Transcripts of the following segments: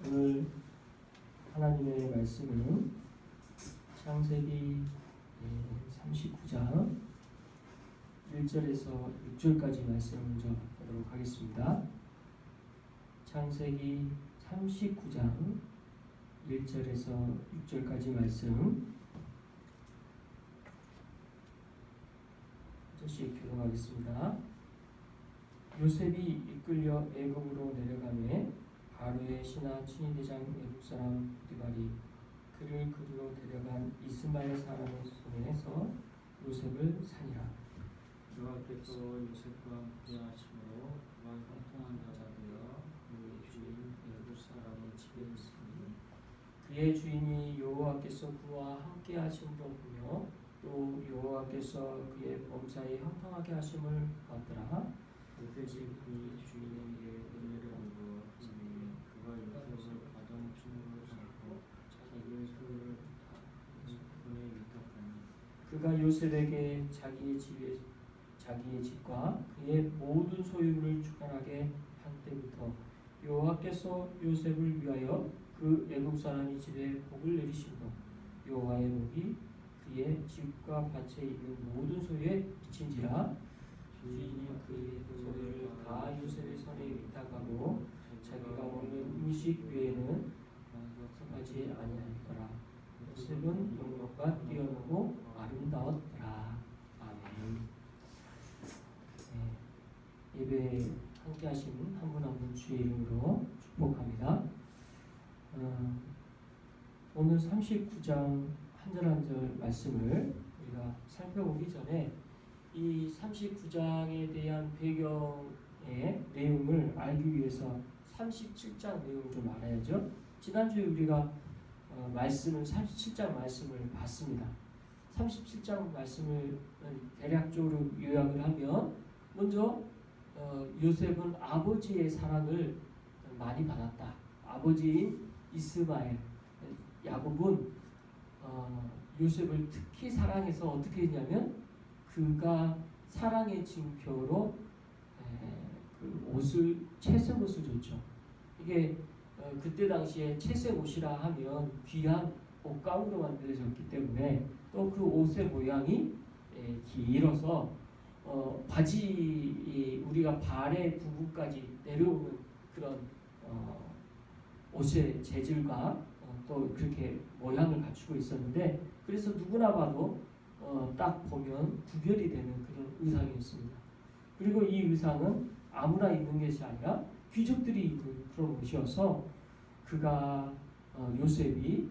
오늘 하나님의 말씀은 창세기 39장 1절에서 6절까지 말씀을 먼저 보도록 하겠습니다. 창세기 39장 1절에서 6절까지 말씀 다시 교독하겠습니다. 요셉이 이끌려 애굽으로 내려가매 바로의 신하 친위대장 애굽 사람 보디발이 그를 그리로 데려간 이스마엘 사람의 손에서 요셉을 사니라. 여호와께서 요셉과 함께하심으로 그와 형통한 자가 되어 그의 주인 애굽 사람의 집에 있으니 그의 주인이 여호와께서 그와 함께하심으로 보며 또 여호와께서 그의 범사에 형통하게 하심을 봤더라. 요셉이 그의 주인에게 은혜를 얻어 그가 요셉을 가정주인으로 삼고 자기의 소유를 그에 위탁하니 그가 요셉에게 자기의 집과 그의 모든 소유를 주관하게 한 때부터 여호와께서 요셉을 위하여 그 애굽 사람의 집에 복을 내리시고 여호와의 복이 그의 집과 밭에 있는 모든 소유에 미친지라. 주인이 그의 소유를 다 요셉의 손에 위탁하고 자기가 먹는 음식 외에는 성하지 아니하였더라. 요셉은 영광과 뛰어나고 아름다웠더라. 아멘. 예배에 함께 하시는 한 분 한 분 주의 이름으로 축복합니다. 오늘 39장 한 절 한 절 말씀을 우리가 살펴보기 전에 이 39장에 대한 배경의 내용을 알기 위해서 37장 내용을 좀 알아야죠. 지난주에 우리가 말씀을 37장 말씀을 봤습니다. 37장 말씀을 대략적으로 요약을 하면 먼저 요셉은 아버지의 사랑을 많이 받았다. 아버지인 이스마엘 야곱은 요셉을 특히 사랑해서 어떻게 했냐면 그가 사랑의 징표로 그 옷을 채색 옷을 줬죠. 이게 그때 당시에 채색 옷이라 하면 귀한 옷가루로 만들어졌기 때문에 또 그 옷의 모양이 길어서 바지 우리가 발의 부분까지 내려오는 그런 옷의 재질과 또 그렇게 모양을 갖추고 있었는데 그래서 누구나 봐도 딱 보면 구별이 되는 그런 의상이었습니다. 그리고 이 의상은 아무나 입는 것이 아니라 귀족들이 입은 그런 옷이어서 그가 요셉이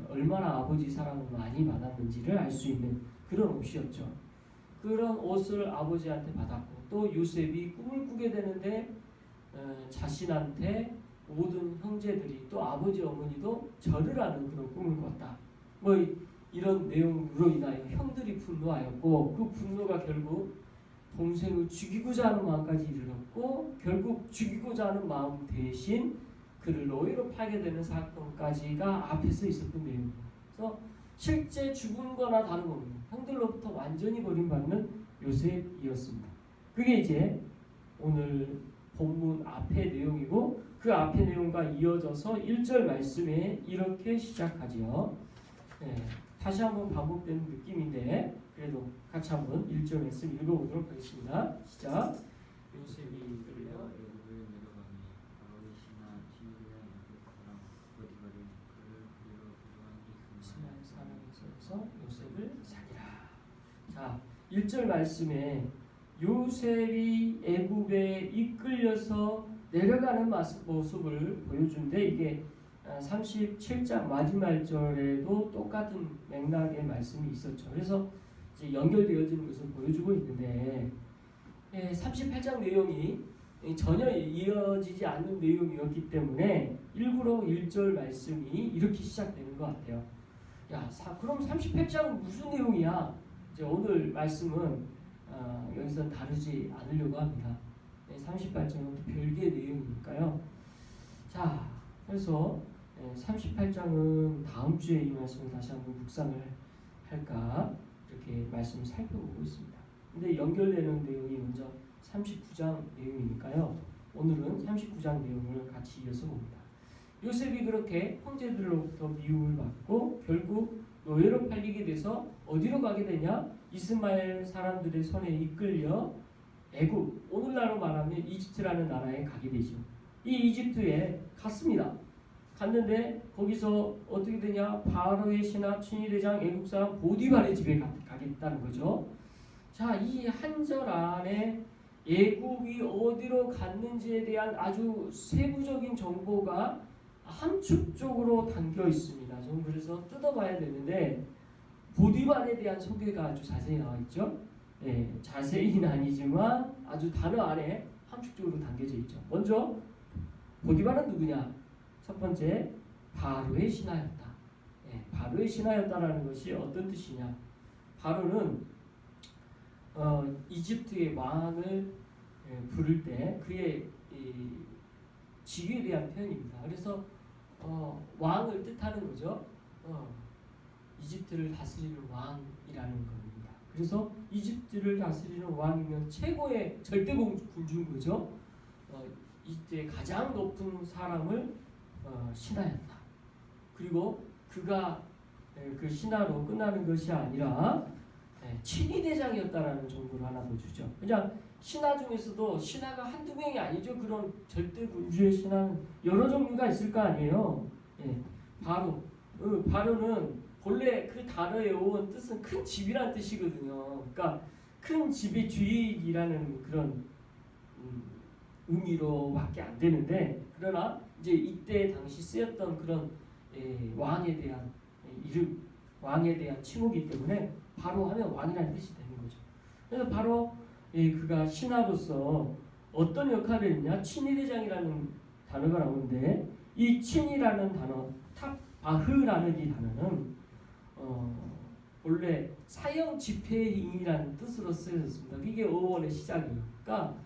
얼마나 아버지 사랑을 많이 받았는지를 알 수 있는 그런 옷이었죠. 그런 옷을 아버지한테 받았고 또 요셉이 꿈을 꾸게 되는데 자신한테 모든 형제들이 또 아버지 어머니도 절을 하는 그런 꿈을 꿨다. 뭐 이런 내용으로 인하여 형들이 분노하였고 그 분노가 결국 동생을 죽이고자 하는 마음까지 이르렀고 결국 죽이고자 하는 마음 대신 그를 노예로 팔게 되는 사건까지가 앞에서 있었던 내용입니다. 그래서 실제 죽은 거나 다름없는 형들로부터 완전히 버림받는 요셉이었습니다. 그게 이제 오늘 본문 앞의 내용이고 그 앞의 내용과 이어져서 1절 말씀에 이렇게 시작하지요. 다시 한번 반복되는 느낌인데 그래도 같이 한번 1절 말씀 읽어보도록 하겠습니다. 시작. 요셉이 이끌려 애굽에 내려가니 바로의 신하 친위대장 애굽 사람 보디발이 그를 그리로 데려간 이스마엘 사람에서 요셉을 사니라. 자, 1절 말씀에 요셉이 애굽에 이끌려서 내려가는 모습을 보여주는데 이게 37장 마지막 절에도 똑같은 맥락의 말씀이 있었죠. 그래서 이제 연결되어지는 것을 보여주고 있는데 38장 내용이 전혀 이어지지 않는 내용이었기 때문에 일부러 1절 말씀이 이렇게 시작되는 것 같아요. 그럼 38장은 무슨 내용이야? 이제 오늘 말씀은 여기서 다루지 않으려고 합니다. 38장은 또 별개의 내용이니까요. 자, 그래서 38장은 다음 주에 이 말씀을 다시 한번 묵상을 할까 이렇게 말씀을 살펴보고 있습니다. 근데 연결되는 내용이 먼저 39장 내용이니까요. 오늘은 39장 내용을 같이 이어서 봅니다. 요셉이 그렇게 형제들로부터 미움을 받고 결국 노예로 팔리게 돼서 어디로 가게 되냐? 이스마엘 사람들의 손에 이끌려 애굽, 오늘날로 말하면 이집트라는 나라에 가게 되죠. 이 이집트에 갔습니다. 갔는데 거기서 어떻게 되냐? 바로의 신하 친위대장 애국 사람 보디발의 집에 가겠다는 거죠. 자, 이 한절 안에 애국이 어디로 갔는지에 대한 아주 세부적인 정보가 함축적으로 담겨 있습니다. 좀 그래서 뜯어봐야 되는데 보디발에 대한 소개가 아주 자세히 나와 있죠. 네, 자세히는 아니지만 아주 단어 안에 함축적으로 담겨져 있죠. 먼저 보디발은 누구냐? 첫 번째, 바로의 신하였다. 네, 바로의 신하였다라는 것이 어떤 뜻이냐? 바로는 이집트의 왕을 부를 때 그의 직위에 대한 표현입니다. 그래서 왕을 뜻하는 거죠. 이집트를 다스리는 왕이라는 겁니다. 그래서 이집트를 다스리는 왕이면 최고의 절대 군주인 거죠. 이때 가장 높은 사람을 신하였다. 그리고 그가 그 신하로 끝나는 것이 아니라 친위대장이었다라는 정보를 하나 더 주죠. 그냥 신하 중에서도 신하가 한두 명이 아니죠. 그런 절대 군주의 신하는 여러 종류가 있을 거 아니에요. 바로는 본래 그 단어의 온 뜻은 큰 집이란 뜻이거든요. 그러니까 큰 집의 주인이라는 그런 의미로밖에 안 되는데, 그러나 이제 이때 당시 쓰였던 그런 왕에 대한 이름, 왕에 대한 칭호기 때문에 바로 하면 왕이라는 뜻이 되는 거죠. 그래서 바로 그가 신하로서 어떤 역할을 했냐? 친위대장이라는 단어가 나오는데, 이 친이라는 단어, 탑바흐라는 이 단어는 원래 사형 집행이라는 뜻으로 쓰여졌습니다. 이게 어원의 시작이에요. 그러니까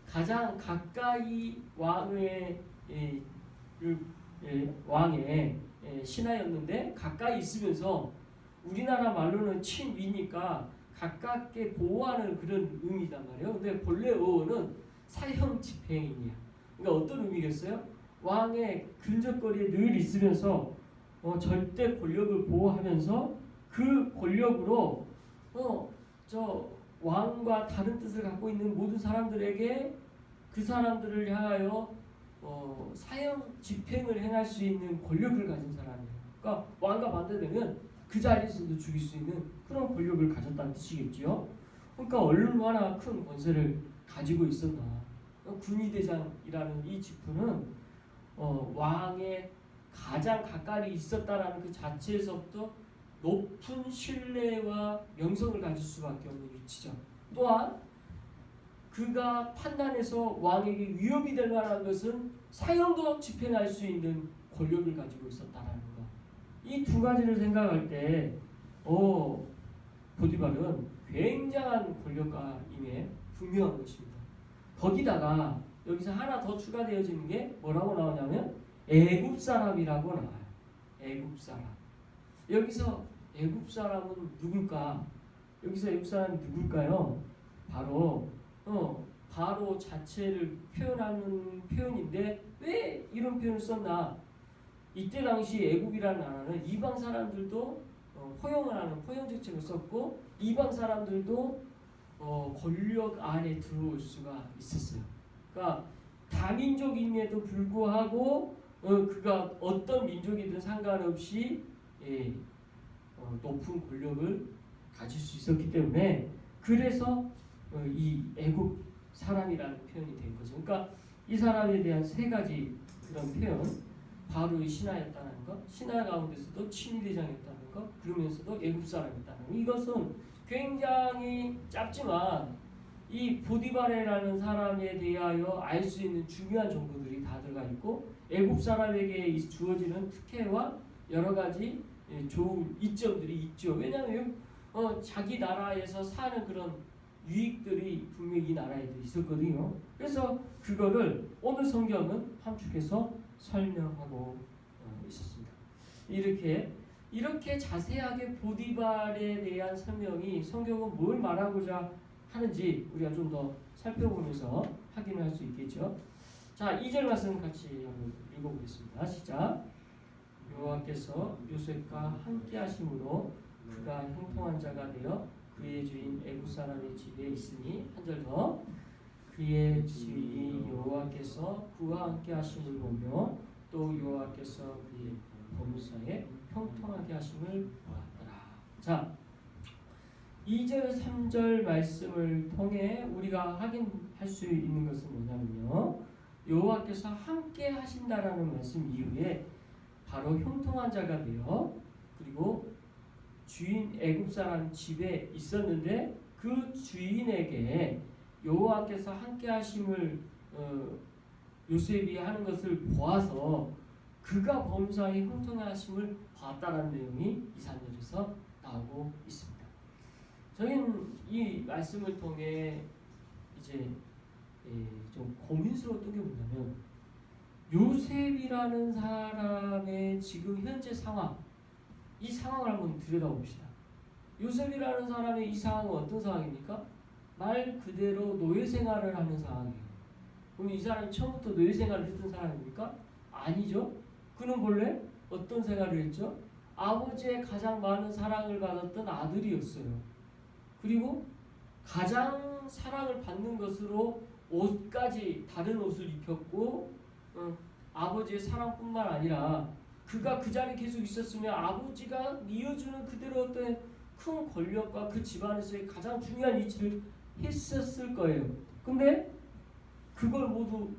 가장 가까이 왕의 신하였는데 가까이 있으면서 우리나라 말로는 친위니까 가깝게 보호하는 그런 의미단 말이에요. 근데 본래 어원은 사형 집행이에요. 그러니까 어떤 의미겠어요? 왕의 근접거리에 늘 있으면서 절대 권력을 보호하면서 그 권력으로 저 왕과 다른 뜻을 갖고 있는 모든 사람들에게 그 사람들을 향하여 사형 집행을 행할 수 있는 권력을 가진 사람이에요. 그러니까 왕과 반대되면 그 자리에서도 죽일 수 있는 그런 권력을 가졌다는 뜻이겠죠. 그러니까 얼마나 큰 권세를 가지고 있었나. 군위대장이라는 이 직분은 왕의 가장 가까이 있었다라는 그 자체에서부터 높은 신뢰와 명성을 가질 수밖에 없는 위치죠. 또한 그가 판단해서 왕에게 위협이 될 만한 것은 사형도 집행할 수 있는 권력을 가지고 있었다라는 것. 이 두 가지를 생각할 때 보디발은 굉장한 권력가임에 분명한 것입니다. 거기다가 여기서 하나 더 추가되어지는 게 뭐라고 나오냐면 애굽 사람이라고 나와요. 애굽 사람. 여기서 애굽 사람은 누굴까? 여기서 애굽 사람이 누굴까요? 바로 바로 자체를 표현하는 표현인데 왜 이런 표현을 썼나? 이때 당시 애굽이라는 나라는 이방 사람들도 포용을 하는 포용 정책을 썼고 이방 사람들도 권력 안에 들어올 수가 있었어요. 그러니까 다민족임에도 불구하고 그가 어떤 민족이든 상관없이 높은 권력을 가질 수 있었기 때문에 그래서 이 애굽 사람이라는 표현이 된 거죠. 그러니까 이 사람에 대한 세 가지 그런 표현, 바로의 신하였다는 것, 신하 가운데서도 친위대장이었다는 것, 그러면서도 애굽 사람이었다는 것. 이것은 굉장히 짧지만 이 보디발이라는 사람에 대하여 알 수 있는 중요한 정보들이 다 들어가 있고 애굽 사람에게 주어지는 특혜와 여러 가지 좋은 이점들이 있죠. 왜냐하면 자기 나라에서 사는 그런 유익들이 분명히 이 나라에도 있었거든요. 그래서 그거를 오늘 성경은 함축해서 설명하고 있었습니다. 이렇게 자세하게 보디발에 대한 설명이 성경은 뭘 말하고자 하는지 우리가 좀 더 살펴보면서 확인할 수 있겠죠. 자, 2절 말씀 같이 한번 읽어보겠습니다. 시작. 여호와께서 요셉과 함께 하심으로 그가 형통한 자가 되어 그의 주인 애굽 사람의 집에 있으니 한 절 더. 그의 주인 여호와께서 그와 함께 하심을 보며 또 여호와께서 그의 범사에 형통하게 하심을 보았더라. 자, 2절 3절 말씀을 통해 우리가 확인할 수 있는 것은 뭐냐면요, 여호와께서 함께 하신다라는 말씀 이후에 바로 형통한 자가 되어 그리고 주인 애굽 사람 집에 있었는데 그 주인에게 여호와께서 함께 하심을 요셉이 하는 것을 보아서 그가 범사에 형통하심을 봤다라는 내용이 2, 3절에서 나오고 있습니다. 저희는 이 말씀을 통해 이제 좀 고민스러웠던 게 뭐냐면, 요셉이라는 사람의 지금 현재 상황, 이 상황을 한번 들여다봅시다. 요셉이라는 사람의 이 상황은 어떤 상황입니까? 말 그대로 노예 생활을 하는 상황이에요. 그럼 이 사람이 처음부터 노예 생활을 했던 사람입니까? 아니죠. 그는 본래 어떤 생활을 했죠? 아버지의 가장 많은 사랑을 받았던 아들이었어요. 그리고 가장 사랑을 받는 것으로 옷까지 다른 옷을 입혔고, 아버지의 사랑뿐만 아니라 그가 그 자리에 계속 있었으면 아버지가 이어주는 그대로 어떤 큰 권력과 그 집안에서의 가장 중요한 위치를 했었을 거예요. 근데 그걸 모두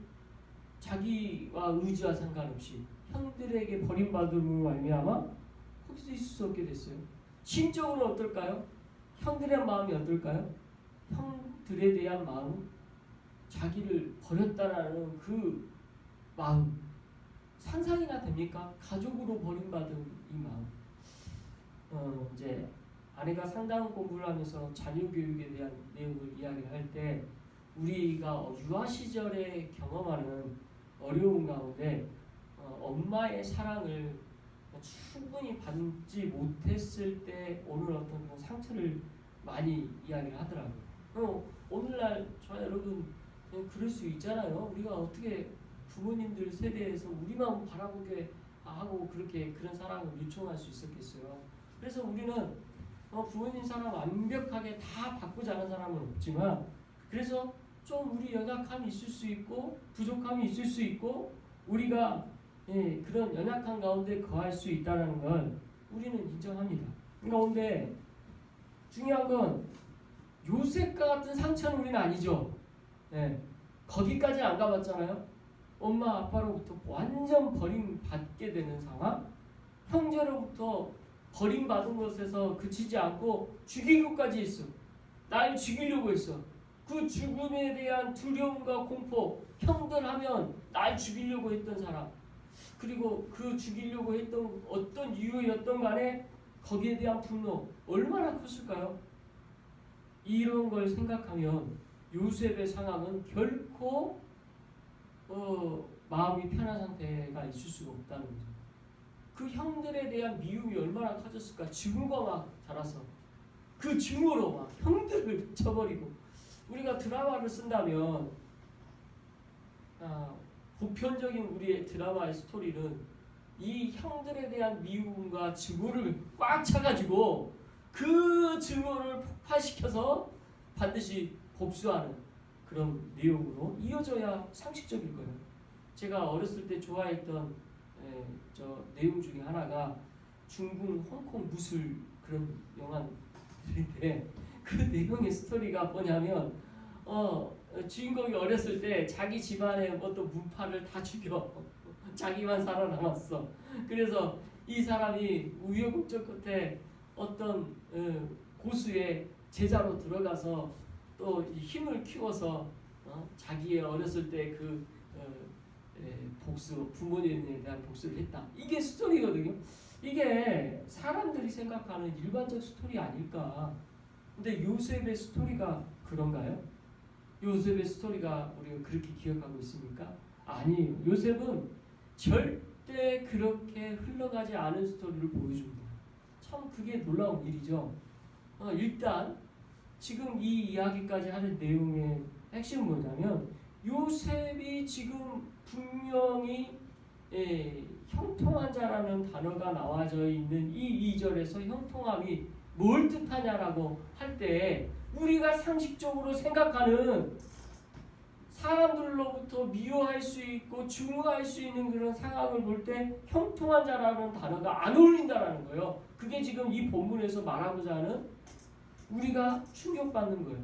자기와 의지와 상관없이 형들에게 버림받음으로 말미암아 거기서 있을 수 없게 됐어요. 심적으로 어떨까요? 형들의 마음이 어떨까요? 형들에 대한 마음, 자기를 버렸다라는 그 마음, 상상이나 됩니까? 가족으로 버림받은 이 마음. 이제 아내가 상담 공부를 하면서 자녀 교육에 대한 내용을 이야기할 때 우리가 유아 시절에 경험하는 어려움 가운데 엄마의 사랑을 충분히 받지 못했을 때 오는 어떤 그런 상처를 많이 이야기를 하더라고요. 오늘날 저 여러분 그럴 수 있잖아요. 우리가 어떻게 부모님들 세대에서 우리만 바라보게 하고 그렇게 그런 사랑을 요청할 수 있었겠어요. 그래서 우리는 부모님 사랑 완벽하게 다 바꾸자는 사람은 없지만, 그래서 좀 우리 연약함이 있을 수 있고 부족함이 있을 수 있고 우리가 그런 연약한 가운데 거할 수 있다는 걸 우리는 인정합니다. 그런데 중요한 건 요셉과 같은 상처는 우리는 아니죠. 거기까지 안 가봤잖아요. 엄마 아빠로부터 완전 버림받게 되는 상황, 형제로부터 버림받은 것에서 그치지 않고 죽이고까지 했어. 날 죽이려고 했어. 그 죽음에 대한 두려움과 공포, 형들 하면 날 죽이려고 했던 사람, 그리고 그 죽이려고 했던 어떤 이유였던 간에 거기에 대한 분노 얼마나 컸을까요? 이런 걸 생각하면 요셉의 상황은 결코 마음이 편한 상태가 있을 수가 없다는 거죠. 그 형들에 대한 미움이 얼마나 커졌을까. 증오가 막 자라서 그 증오로 막 형들을 쳐버리고, 우리가 드라마를 쓴다면 보편적인 우리의 드라마의 스토리는 이 형들에 대한 미움과 증오를 꽉 차가지고 그 증오를 폭발시켜서 반드시 복수하는 그런 내용으로 이어져야 상식적일 거예요. 제가 어렸을 때 좋아했던 저 내용 중에 하나가 중국 홍콩 무술 그런 영화인데, 그 내용의 스토리가 뭐냐면 주인공이 어렸을 때 자기 집안의 어떤 문파를 다 죽여 자기만 살아남았어. 그래서 이 사람이 우여곡절 끝에 어떤 고수의 제자로 들어가서 또 힘을 키워서 자기의 어렸을 때 그 복수, 부모님에 대한 복수를 했다. 이게 스토리거든요. 이게 사람들이 생각하는 일반적 스토리 아닐까. 근데 요셉의 스토리가 그런가요? 요셉의 스토리가 우리가 그렇게 기억하고 있습니까? 아니에요. 요셉은 절대 그렇게 흘러가지 않은 스토리를 보여줍니다. 참 그게 놀라운 일이죠. 일단 지금 이 이야기까지 하는 내용의 핵심은 뭐냐면 요셉이 지금 분명히 형통한 자라는 단어가 나와져 있는 이 2절에서 형통함이 뭘 뜻하냐라고 할 때 우리가 상식적으로 생각하는 사람들로부터 미워할 수 있고 증오할 수 있는 그런 상황을 볼 때 형통한 자라는 단어가 안 어울린다라는 거예요. 그게 지금 이 본문에서 말하고자 하는 우리가 충격받는 거예요.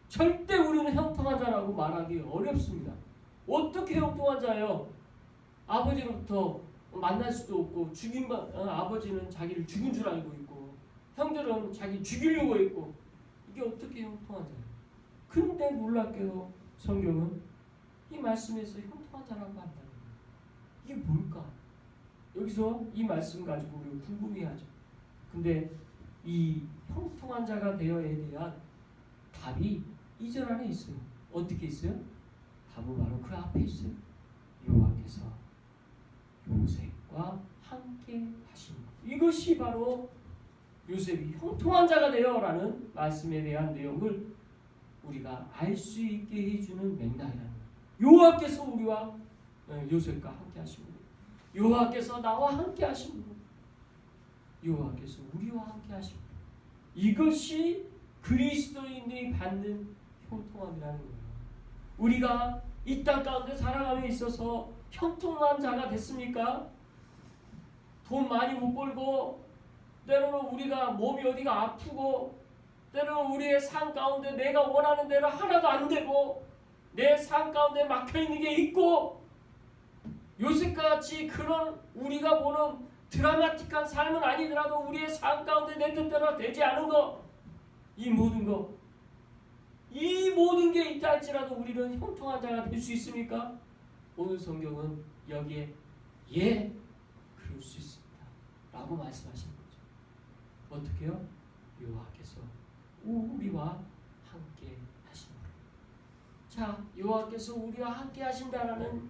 절대 우리는 형통한 자라고 말하기 어렵습니다. 어떻게 형통한 자예요? 아버지로부터 만날 수도 없고 아버지는 자기를 죽인 줄 알고 있고 형들은 자기 죽이려고 했고 이게 어떻게 형통한 자예요? 근데 놀랍게도 성경은 이 말씀에서 형통한 자라고 한다는 거예요. 이게 뭘까? 여기서 이 말씀 가지고 우리가 궁금해하죠. 근데 이 형통한 자가 되어에 대한 답이 2절 안에 있어요. 어떻게 있어요? 답은 바로 그 앞에 있어요. 여호와께서 요셉과 함께 하신 것. 이것이 바로 요셉이 형통한 자가 되어라는 말씀에 대한 내용을 우리가 알 수 있게 해주는 맥락이라는 거예요. 여호와께서 우리와 요셉과 함께 하신 것. 여호와께서 나와 함께 하신 것. 여호와께서 우리와 함께 하신 것. 이것이 그리스도인들이 받는 형통함이라는 거예요. 우리가 이 땅 가운데 살아감에 있어서 형통한 자가 됐습니까? 돈 많이 못 벌고 때로는 우리가 몸이 어디가 아프고 때로는 우리의 삶 가운데 내가 원하는 대로 하나도 안 되고 내 삶 가운데 막혀있는 게 있고 요셉과 같이 그런 우리가 보는 드라마틱한 삶은 아니더라도 우리의 삶 가운데 내 뜻대로 되지 않은 거 이 모든 게 있다 할지라도 우리는 형통한 자가 될 수 있습니까? 오늘 성경은 여기에 그럴 수 있습니다 라고 말씀하신 거죠. 어떻게요? 여호와께서 우리와 함께 하신다. 자, 여호와께서 우리와 함께 하신다라는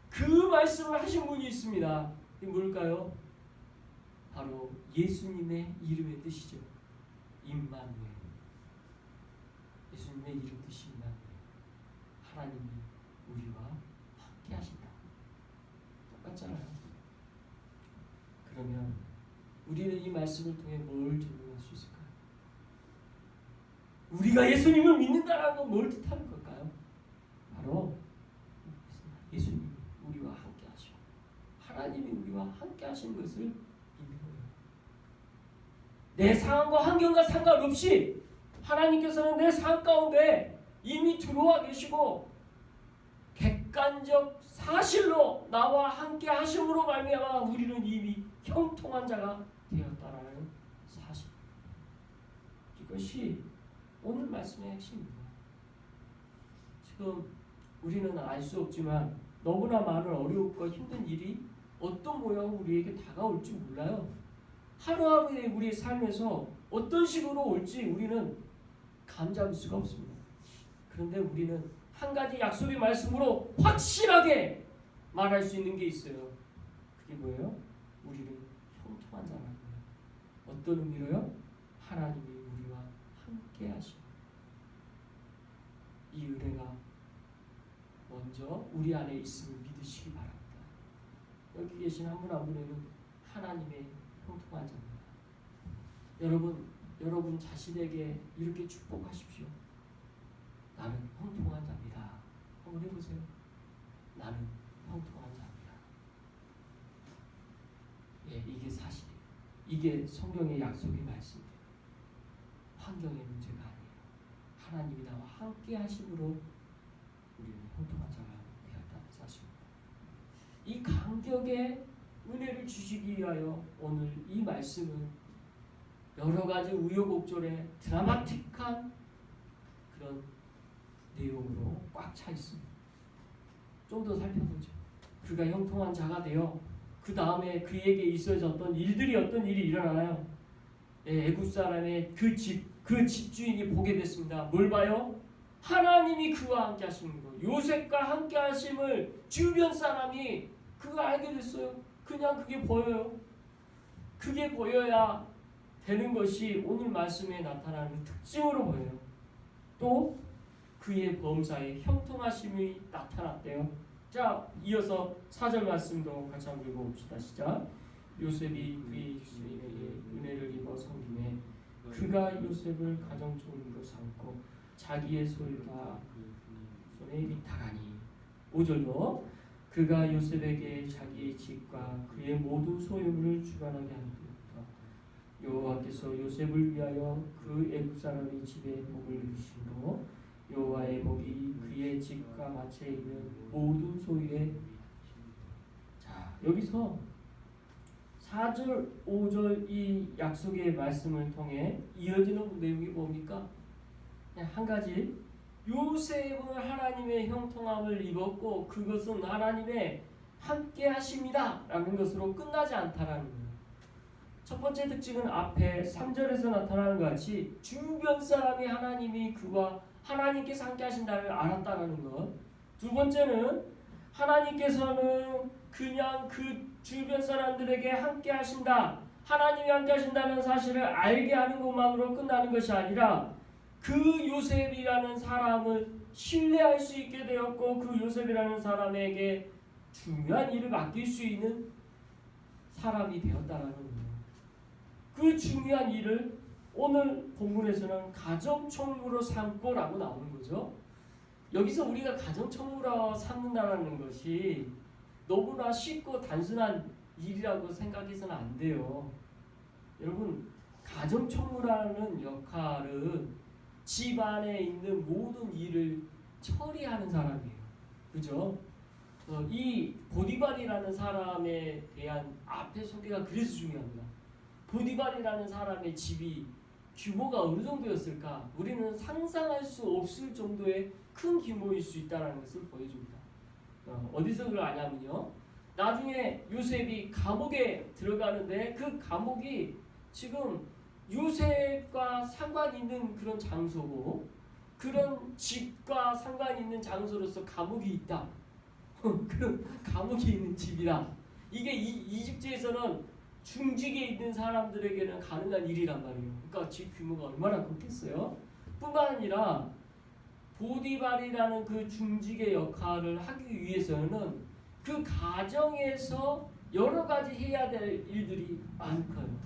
그 말씀을 하신 분이 있습니다. 이게 뭘까요? 바로 예수님의 이름의 뜻이죠. 임마누엘. 예수님의 이름 뜻이 임마누엘. 하나님이 우리와 함께 하신다. 똑같잖아요. 그러면 우리는 이 말씀을 통해 뭘 적용할 수 있을까요? 우리가 예수님을 믿는다라는 건 뭘 뜻하는 걸까요? 바로 예수님이 우리와 함께 하시고 하나님이 우리와 함께 하시는 것을 믿는 거예요. 내 상황과 환경과 상관없이 하나님께서는 내 삶 가운데 이미 들어와 계시고 객관적 사실로 나와 함께 하심으로 말미암아 우리는 이미 형통한 자가 되었다라는 사실. 이것이 오늘 말씀의 핵심입니다. 지금 우리는 알 수 없지만 너무나 많은 어렵고 힘든 일이 어떤 모양으로 우리에게 다가올지 몰라요. 하루하루의 우리의 삶에서 어떤 식으로 올지 우리는 감잡을 수가 없습니다. 그런데 우리는 한 가지 약속의 말씀으로 확실하게 말할 수 있는 게 있어요. 그게 뭐예요? 우리는 형통한 자라는 거예요. 어떤 의미로요? 하나님이 우리와 함께 하시고 이 은혜가 먼저 우리 안에 있음을 믿으시기 바랍니다. 여기 계신 한 분 한 분에는 하나님의 형통한 자입니다. 여러분 자신에게 이렇게 축복하십시오. 나는 형통한 자입니다. 한번 해보세요. 나는 형통한 자입니다. 이게 사실이에요. 이게 성경의 약속의 말씀이에요. 환경의 문제가 아니에요. 하나님이 나와 함께 하심으로 우리는 형통한 자가 되었다는 사실입니다. 이 간격의 은혜를 주시기 위하여 오늘 이 말씀은 여러 가지 우여곡절의 드라마틱한 그런 내용으로 꽉 차 있습니다. 좀 더 살펴보죠. 그가 형통한 자가 되어 그 다음에 그에게 있어졌던 일들이 어떤 일이 일어나나요? 애굽 사람의 그 집주인이 보게 됐습니다. 뭘 봐요? 하나님이 그와 함께 하시는 거. 요셉과 함께 하심을 주변 사람이 그거 알게 됐어요. 그냥 그게 보여요. 그게 보여야 되는 것이 오늘 말씀에 나타나는 특징으로 보여요. 또 그의 범사에 형통하심이 나타났대요. 자, 이어서 4절 말씀도 같이 한번 읽어봅시다. 시작. 요셉이 그의 주인에게 은혜를 입어 섬김에 그가 요셉을 가정총리로 삼고 자기의 소유가 손에 위탁하니. 5절도 그가 요셉에게 자기의 집과 그의 모든 소유물을 주관하게 하는데 여호와께서 요셉을 위하여 그 애굽 사람의 집에 복을 내리시므로 여호와의 복이 그의 집과 밭에 있는 모든 소유에. 자, 여기서 4절, 5절 이 약속의 말씀을 통해 이어지는 내용이 뭡니까? 그냥 한 가지. 요셉은 하나님의 형통함을 입었고 그것은 하나님의 함께 하십니다 라는 것으로 끝나지 않다라는 거예요. 첫 번째 특징은 앞에 3절에서 나타나는 것 같이 주변 사람이 하나님이 그와 하나님께서 함께 하신다를 알았다는 것. 두 번째는 하나님께서는 그냥 그 주변 사람들에게 함께 하신다, 하나님이 함께 하신다는 사실을 알게 하는 것만으로 끝나는 것이 아니라 그 요셉이라는 사람을 신뢰할 수 있게 되었고 그 요셉이라는 사람에게 중요한 일을 맡길 수 있는 사람이 되었다라는 거예요. 그 중요한 일을 오늘 본문에서는 가정총무로 삼고라고 나오는 거죠. 여기서 우리가 가정총무로 삼는다는 것이 너무나 쉽고 단순한 일이라고 생각해서는 안 돼요. 여러분, 가정총무라는 역할은 집안에 있는 모든 일을 처리하는 사람이에요. 그죠? 이 보디발이라는 사람에 대한 앞에 소개가 그래서 중요합니다. 보디발이라는 사람의 집이 규모가 어느 정도였을까? 우리는 상상할 수 없을 정도의 큰 규모일 수 있다는 것을 보여줍니다. 어디서 그걸 아냐면요, 나중에 요셉이 감옥에 들어가는데 그 감옥이 지금 요셉과 상관 있는 그런 장소고 그런 집과 상관 있는 장소로서 감옥이 있다. 그런 감옥이 있는 집이라. 이게 이집트에서는 중직에 있는 사람들에게는 가능한 일이란 말이에요. 그러니까 집 규모가 얼마나 컸겠어요. 뿐만 아니라 보디발이라는 그 중직의 역할을 하기 위해서는 그 가정에서 여러 가지 해야 될 일들이 많아요.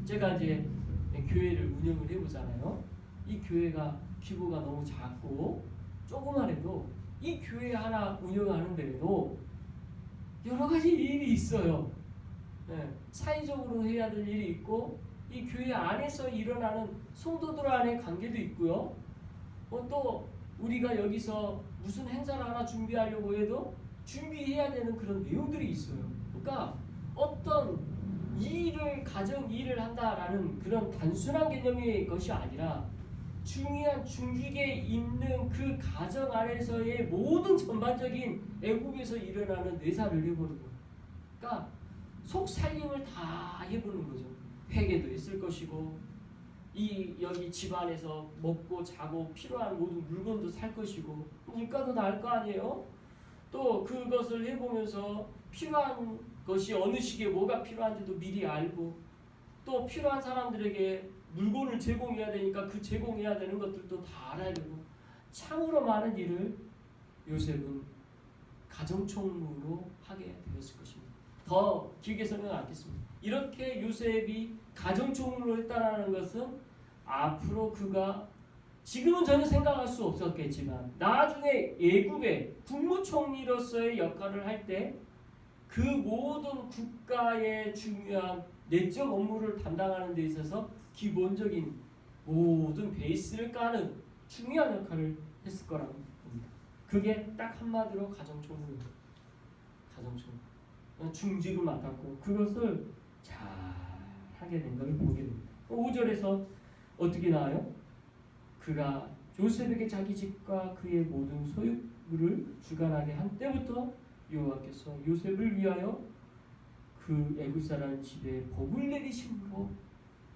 제가 이제 교회를 운영을 해보잖아요. 이 교회가 규모가 너무 작고 조그만해도 이 교회 하나 운영하는 데에도 여러 가지 일이 있어요. 네, 사회적으로 해야 될 일이 있고 이 교회 안에서 일어나는 성도들 안의 관계도 있고요. 또 우리가 여기서 무슨 행사를 하나 준비하려고 해도 준비해야 되는 그런 내용들이 있어요. 그러니까 어떤 가정 일을 한다라는 그런 단순한 개념의 것이 아니라 중요한 중직에 있는 그 가정 안에서의 모든 전반적인 애국에서 일어나는 내사를 해보는 거예요. 그러니까 속살림을 다 해보는 거죠. 회계도 있을 것이고 여기 집안에서 먹고 자고 필요한 모든 물건도 살 것이고 물가도 날 거 아니에요. 또 그것을 해보면서 필요한 것이 어느 시기에 뭐가 필요한지도 미리 알고 또 필요한 사람들에게 물건을 제공해야 되니까 그 제공해야 되는 것들도 다 알아야 되고 참으로 많은 일을 요셉은 가정총무로 하게 되었을 것입니다. 더 길게 설명 않겠습니다. 이렇게 요셉이 가정총무로 했다는 것은 앞으로 그가 지금은 전혀 생각할 수 없었겠지만 나중에 애굽의 국무총리로서의 역할을 할 때 그 모든 국가의 중요한 내적 업무를 담당하는 데 있어서 기본적인 모든 베이스를 까는 중요한 역할을 했을 거라고 봅니다. 그게 딱 한마디로 가정총무입니다. 가정총무. 중직을 맡았고 그것을 잘 하게 된 걸 보게 됩니다. 5절에서 어떻게 나와요? 그가 요셉에게 자기 집과 그의 모든 소유물을 주관하게 한 때부터 여호와께서 요셉을 위하여 그 애굽 사람 집에 복을 내리심으로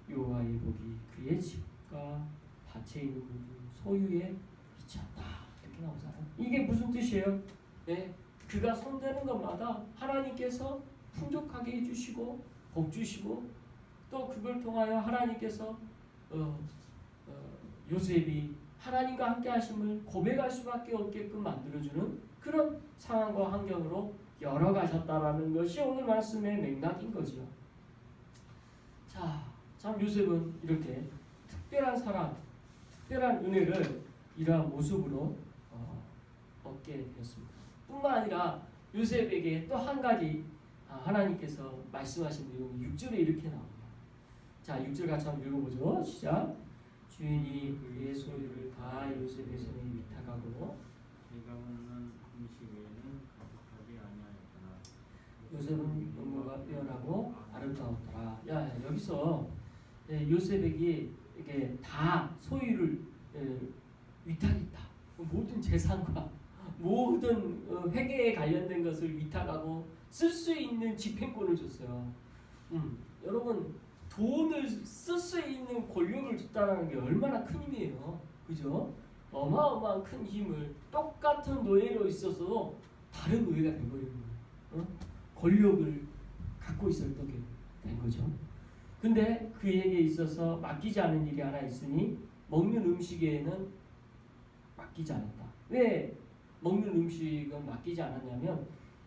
여호와의 복이 그의 집과 밭에 있는 모든 소유에 미쳤다. 이렇게 나오잖아요. 이게 무슨 뜻이에요? 네, 그가 손대는 것마다 하나님께서 풍족하게 해주시고 복 주시고 또 그걸 통하여 하나님께서 요셉이 하나님과 함께 하심을 고백할 수밖에 없게끔 만들어주는 그런 상황과 환경으로 열어가셨다라는 것이 오늘 말씀의 맥락인 거죠. 자, 참 요셉은 이렇게 특별한 사랑, 특별한 은혜를 이러한 모습으로 얻게 되었습니다. 뿐만 아니라 요셉에게 또 한 가지 하나님께서 말씀하신 내용이 6절에 이렇게 나옵니다. 자, 6절 같이 한번 읽어보죠. 시작. 주인이 그의 소유를 다 요셉의 손에 위탁하고 내가 먹는 음식 외에는 가득하지 아니하였더라. 요셉은 용모가 뛰어나고 아름다웠더라. 야, 여기서 요셉에게 이게 다 소유를 위탁했다. 모든 재산과 모든 회계에 관련된 것을 위탁하고 쓸 수 있는 집행권을 줬어요. 여러분 돈을 쓸 수 있는 권력을 줬다는 게 얼마나 큰 힘이에요. 그죠? 어마어마한 큰 힘을 똑같은 노예로 있어서 다른 노예가 돼버리는 거예요. 권력을 갖고 있었던 게 된 거죠. 근데 그에게 있어서 맡기지 않은 일이 하나 있으니 먹는 음식에는 맡기지 않았다. 왜 먹는 음식은 맡기지 않았냐면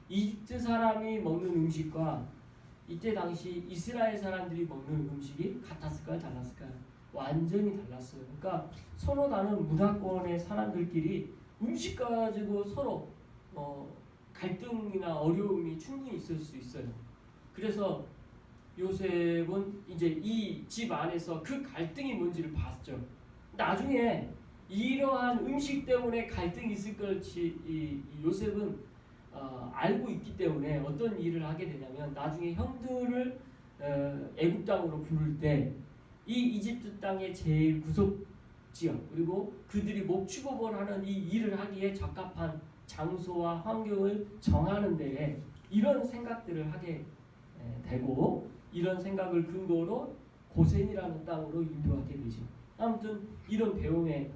이집트 사람이 먹는 음식과 이때 당시 이스라엘 사람들이 먹는 음식이 같았을까요? 달랐을까요? 완전히 달랐어요. 그러니까 서로 다른 문화권의 사람들끼리 음식 가지고 서로 갈등이나 어려움이 충분히 있을 수 있어요. 그래서 요셉은 이제 이 집 안에서 그 갈등이 뭔지를 봤죠. 나중에 이러한 음식 때문에 갈등이 있을 것이 이 요셉은 알고 있기 때문에 어떤 일을 하게 되냐면 나중에 형들을 애굽 땅으로 부를 때 이 이집트 땅의 제일 구속 지역 그리고 그들이 목축업을 하는 이 일을 하기에 적합한 장소와 환경을 정하는 데에 이런 생각들을 하게 되고 이런 생각을 근거로 고센이라는 땅으로 인도하게 되죠. 아무튼 이런 배움의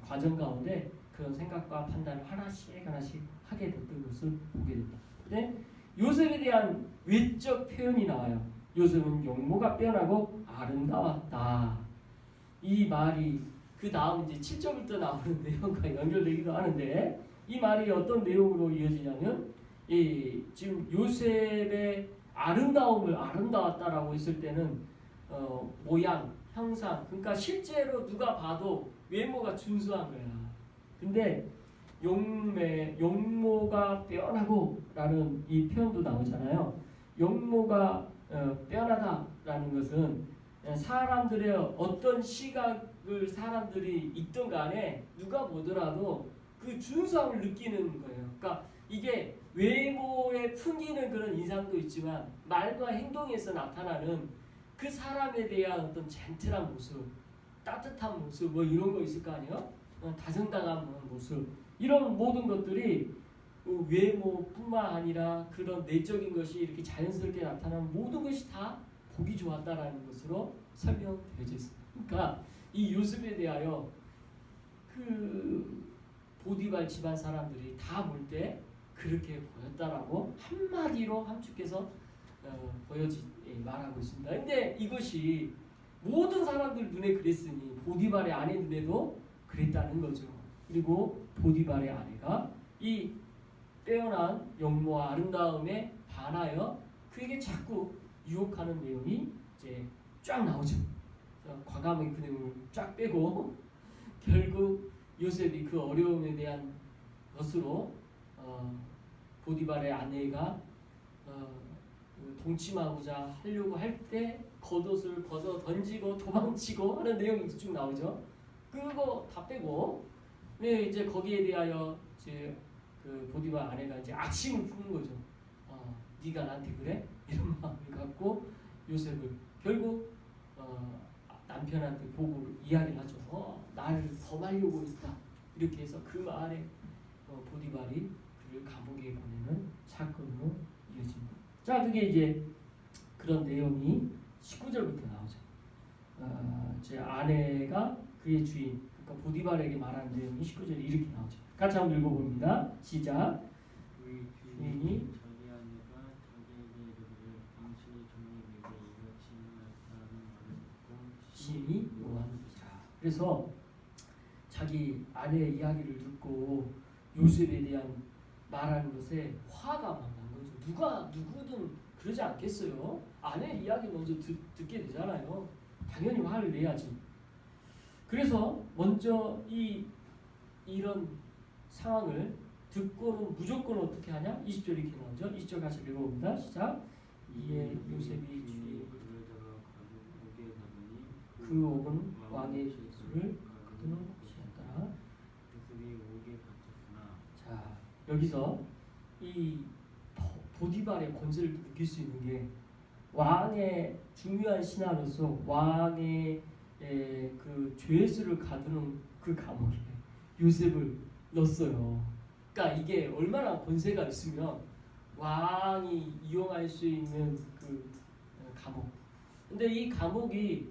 과정 가운데 그런 생각과 판단을 하나씩 하게 됐던 것을 보게 됩니다. 근데 요셉에 대한 외적 표현이 나와요. 요셉은 용모가 빼어나고 아름다웠다. 이 말이 그 다음 이제 7절부터 나오는 내용과 연결되기도 하는데 이 말이 어떤 내용으로 이어지냐면 지금 요셉의 아름다웠다라고 했을 때는 모양, 형상, 그러니까 실제로 누가 봐도 외모가 준수한 거야. 근데 용모가 빼어나고라는 이 표현도 나오잖아요. 용모가 빼어나다라는 것은 사람들의 어떤 시각을 사람들이 있든 간에 누가 보더라도 그 준수함을 느끼는 거예요. 그러니까 이게 외모에 풍기는 그런 인상도 있지만 말과 행동에서 나타나는 그 사람에 대한 어떤 젠틀한 모습, 따뜻한 모습 뭐 이런 거 있을 거 아니에요? 다정다감한 모습 이런 모든 것들이 외모뿐만 아니라 그런 내적인 것이 이렇게 자연스럽게 나타나는 모든 것이 다 보기 좋았다라는 것으로 설명되어져 있습니다. 그러니까 이 요셉에 대하여 그 보디발 집안 사람들이 다 볼 때 그렇게 보였다라고 한마디로 함축해서 말하고 있습니다. 근데 이것이 모든 사람들 눈에 그랬으니 보디발의 아내 눈에도 그랬다는 거죠. 그리고 보디발의 아내가 이 빼어난 용모와 아름다움에 반하여 그에게 자꾸 유혹하는 내용이 이제 쫙 나오죠. 과감하게 그 내용을 쫙 빼고 결국 요셉이 그 어려움에 대한 것으로 보디발의 아내가 동침하고자 하려고 할 때 겉옷을 벗어 던지고 도망치고 하는 내용이 쭉 나오죠. 그거 다 빼고 이제 거기에 대하여 이제 그 보디발 아내가 이제 악심을 품는 거죠. 네가 나한테 그래? 이런 마음을 갖고 요셉을 결국 남편한테 보고 이야기를 하죠. 나를 범하려고 있다. 이렇게 해서 그 말에 보디발이 그를 감옥에 보내는 사건으로 이어집니다. 자, 그게 이제 그런 내용이 19절부터 나오죠. 제 아내가 그의 주인, 그러니까 보디발에게 말하는 내용이 19절에 이렇게 나오죠. 같이 한번 읽어봅니다. 시작. 우리 주인이 자기 아내가 자기에게 이르기를 당신의 종에게 이같이 말하는 말을 듣고 심히 노하는지라. 그래서 자기 아내의 이야기를 듣고 요셉에 대한 말하는 것에 화가 막 난 거죠. 누구든 그러지 않겠어요? 아내의 이야기 먼저 듣게 되잖아요. 당연히 화를 내야지. 그래서 먼저 이런 상황을 듣고는 무조건 어떻게 하냐? 20절 이렇게 나오죠. 20절 같이 읽어봅니다. 시작. 이에 요셉이 주의 그 옥은 왕의 술을 그들은 취했더라. 자, 여기서 이 보디발의 권세를 느낄 수 있는 게 왕의 중요한 신하로서 왕의 그 죄수를 가두는 그 감옥에 요셉을 넣었어요. 그러니까 이게 얼마나 권세가 있으면 왕이 이용할 수 있는 그 감옥. 근데 이 감옥이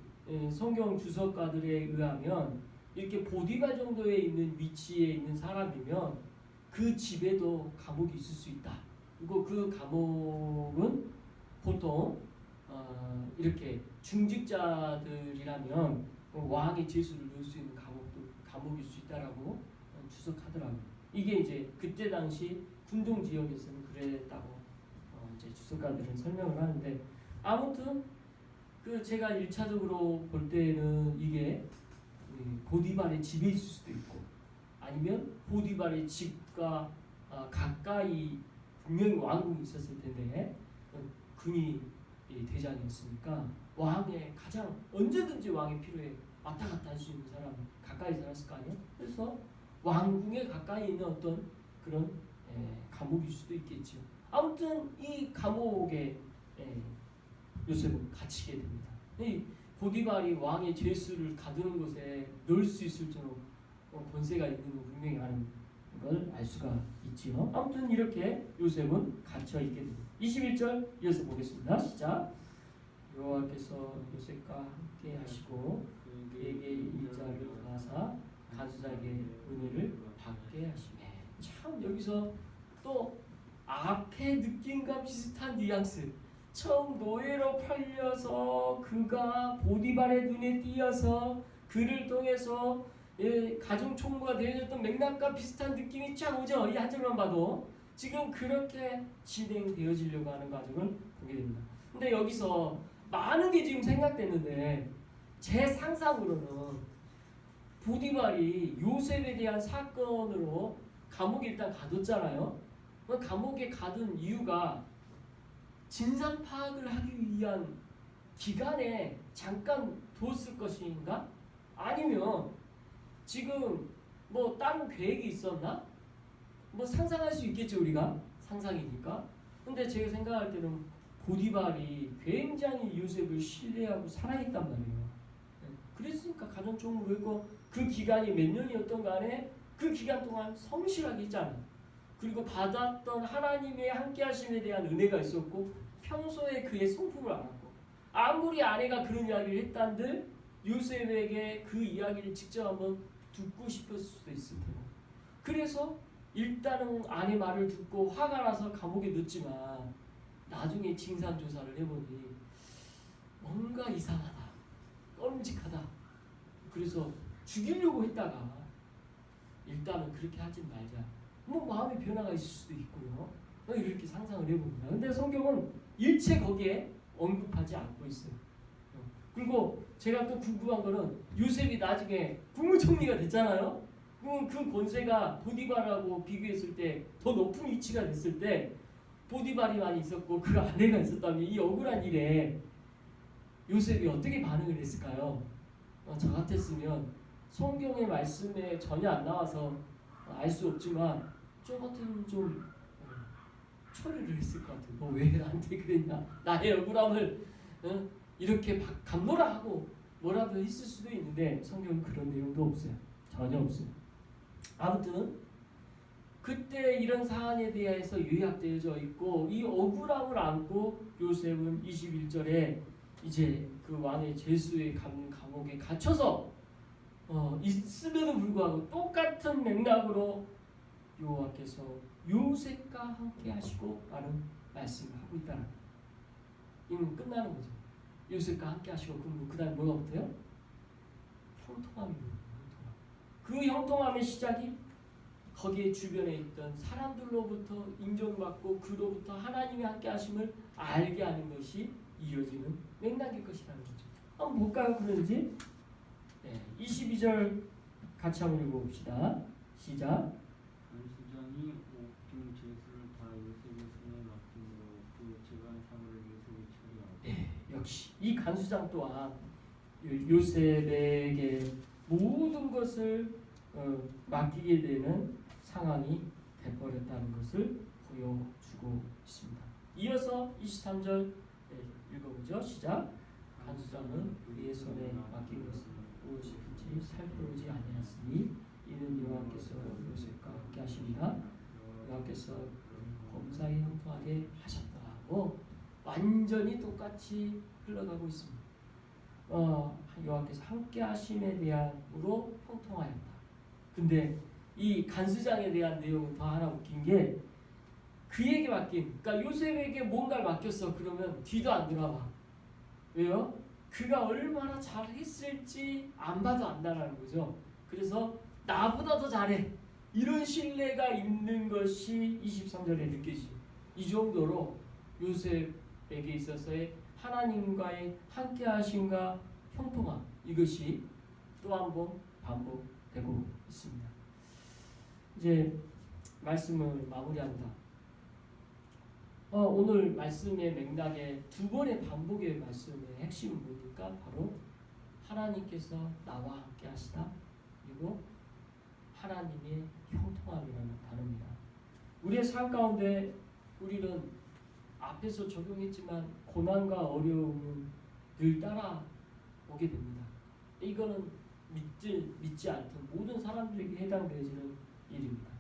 성경 주석가들에 의하면 이렇게 보디발 정도에 있는 위치에 있는 사람이면 그 집에도 감옥이 있을 수 있다. 그리고 그 감옥은 보통 이렇게 중직자들이라면 왕의 죄수를 넣을 수 있는 감옥일 수 있다라고 주석하더라고요. 이게 이제 그때 당시 군동 지역에서는 그랬다고 이제 주석가들은 설명을 하는데, 아무튼 그 제가 1차적으로 볼 때는 이게 보디발의 집에 있을 수도 있고, 아니면 보디발의 집과 가까이 분명히 왕궁이 있었을 텐데 군이 대장이었으니까 왕의 가장 언제든지 왕의 필요에 왔다 갔다 할 수 있는 사람 가까이 살았을 거 아니에요. 그래서 왕궁에 가까이 있는 어떤 그런 감옥일 수도 있겠죠. 아무튼 이 감옥에 요셉은 갇히게 됩니다. 이 보디발이 왕의 죄수를 가두는 곳에 넣을 수 있을 정도로 권세가 있는 걸 분명히 아는 걸 알 수가 있지요. 아무튼 이렇게 요셉은 갇혀 있게 됩니다. 21절 이어서 보겠습니다. 시작. 여호와께서 요셉과 함께 하시고 그에게 일자를 하사 간수자에게 은혜를 받게 하시네. 참 여기서 또 앞에 느낌과 비슷한 뉘앙스. 처음 노예로 팔려서 그가 보디발의 눈에 띄어서 그를 통해서 가정 총무가 되어졌던 맥락과 비슷한 느낌이 쫙 오죠. 이 한 절만 봐도 지금 그렇게 진행되어지려고 하는 과정을 보게 됩니다. 근데 여기서 많은 게 지금 생각되는데 제 상상으로는 보디발이 요셉에 대한 사건으로 감옥에 일단 가뒀잖아요. 감옥에 가둔 이유가 진상 파악을 하기 위한 기간에 잠깐 뒀을 것인가? 아니면 지금 뭐 다른 계획이 있었나? 뭐 상상할 수 있겠죠, 우리가. 상상이니까. 근데 제가 생각할 때는 보디발이 굉장히 요셉을 신뢰하고 사랑했단 말이에요. 그랬으니까 가정총무로 했고, 그 기간이 몇 년이었던 간에 그 기간 동안 성실하게 했잖아요. 그리고 받았던 하나님의 함께하심에 대한 은혜가 있었고, 평소에 그의 성품을 알았고, 아무리 아내가 그런 이야기를 했단들 요셉에게 그 이야기를 직접 한번 듣고 싶었을 수도 있을 테고, 그래서 일단은 아내 말을 듣고 화가 나서 감옥에 넣었지만 나중에 진상조사를 해보니 뭔가 이상하다, 끔찍하다. 그래서 죽이려고 했다가 일단은 그렇게 하지 말자. 뭐 마음의 변화가 있을 수도 있고요. 이렇게 상상을 해봅니다. 근데 성경은 일체 거기에 언급하지 않고 있어요. 그리고 제가 또 궁금한 거는 요셉이 나중에 국무총리가 됐잖아요. 그 권세가 보디발하고 비교했을 때 더 높은 위치가 됐을 때 보디발이 많이 있었고 그 아내가 있었다면 이 억울한 일에 요셉이 어떻게 반응을 했을까요? 저 같았으면 성경의 말씀에 전혀 안 나와서 알 수 없지만 저 같으면 좀 처리를 했을 것 같아요. 너 왜 나한테 그랬냐? 나의 억울함을 이렇게 감노라 하고 뭐라도 했을 수도 있는데 성경은 그런 내용도 없어요. 전혀 없어요. 아무튼 그때 이런 사안에 대해서 요약되어져 있고, 이 억울함을 안고 요셉은 21절에 이제 그 왕의 제수의 감옥에 갇혀서 있음에도 불구하고 똑같은 맥락으로 여호와께서 요셉과 함께 하시고 라는 말씀을 하고 있다는 거예요. 이건 끝나는 거죠. 요셉과 함께 하시고, 그럼 그 다음에 뭐가 붙어요? 형통함이 붙어요. 그 형통함의 시작이 거기에 주변에 있던 사람들로부터 인정받고 그로부터 하나님의 함께 하심을 알게 하는 것이 이어지는 맥락일 것이라는 거죠. 한번 볼까요? 그런지 22절 같이 한번 읽어봅시다. 시작. 간수장이 옥중 제수를 다 요셉의 손에 맡기므로 그 제반 사물을 요셉이 처리하고 역시 이 간수장 또한 요셉에게 모든 것을 맡기게 되는 상황이 돼버렸다는 것을 보여주고 있습니다. 이어서 23절 읽어보죠. 시작. 간수장은 그의 손에 맡긴 것을 무엇인지 살펴보지 아니하였으니 이는 여호와께서 요셉과 함께 하시리라. 여호와께서 범사에 형통하게 하셨다고 완전히 똑같이 흘러가고 있습니다. 여호와께서 함께 하심에 대한으로 형통하였다. 근데 이 간수장에 대한 내용은 더 하나 웃긴 게 그에게 맡긴, 그러니까 요셉에게 뭔가를 맡겼어. 그러면 뒤도 안 돌아봐. 왜요? 그가 얼마나 잘했을지 안 봐도 안다라는 거죠. 그래서 나보다 더 잘해. 이런 신뢰가 있는 것이 23절에 느껴지죠. 이 정도로 요셉에게 있어서의 하나님과의 함께하심과 형통함, 이것이 또 한 번 반복되고 있습니다. 이제 말씀을 마무리합니다. 오늘 말씀의 맥락의 두 번의 반복의 말씀의 핵심은 뭡니까? 바로 하나님께서 나와 함께 하시다, 그리고 하나님의 형통함이라는 단어입니다. 우리의 삶 가운데 우리는 앞에서 적용했지만 고난과 어려움은 늘 따라오게 됩니다. 이거는 믿지 않던 모든 사람들에게 해당되어지는 일입니다.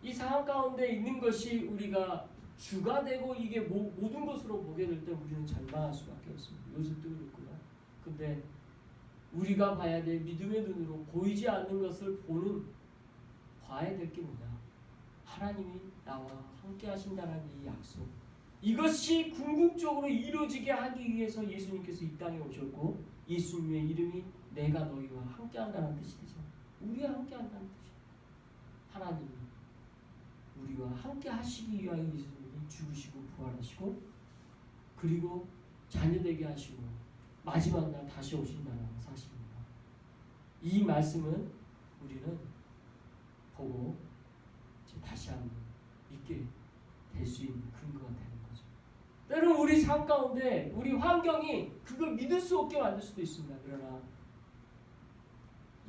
이 상황 가운데 있는 것이 우리가 주가 되고 이게 모든 것으로 보게 될 때 우리는 절망할 수밖에 없습니다. 요셉도 그렇고요. 근데 우리가 봐야 될 믿음의 눈으로 보이지 않는 것을 봐야 될 게 뭐냐? 하나님이 나와 함께 하신다는 이 약속. 이것이 궁극적으로 이루어지게 하기 위해서 예수님께서 이 땅에 오셨고 예수님의 이름이 내가 너희와 함께 한다는 뜻이죠. 우리와 함께 한다는 뜻이죠. 하나님이 우리와 함께 하시기 위하여 예수님이 죽으시고 부활하시고 그리고 자녀되게 하시고 마지막 날 다시 오신다는 사실입니다. 이 말씀은 우리는 보고 다시 한번 믿게 될 수 있는 근거가 되는 거죠. 때로는 우리 삶 가운데 우리 환경이 그걸 믿을 수 없게 만들 수도 있습니다. 그러나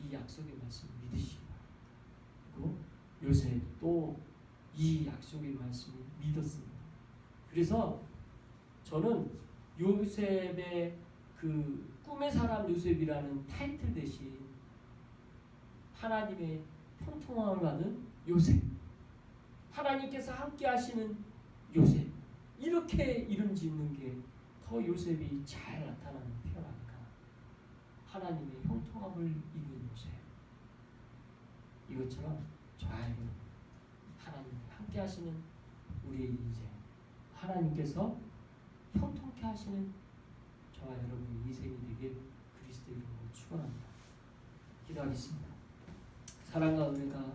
이 약속의 말씀을 믿으시기 바랍니다. 그리고 요셉 또 이 약속의 말씀을 믿었습니다. 그래서 저는 요셉의 그 꿈의 사람 요셉이라는 타이틀 대신 하나님의 형통함을 받은 요셉, 하나님께서 함께 하시는 요셉, 이렇게 이름 짓는 게 더 요셉이 잘 나타나는 표현 아닐까. 하나님의 형통함을 입은 요셉. 이것처럼 저에게 하나님이 함께 하시는 우리의 인생, 하나님께서 형통케 하시는 저와 여러분의 인생이 되길 그리스도의 이름으로 축원합니다. 기도하겠습니다. 사랑과 은혜가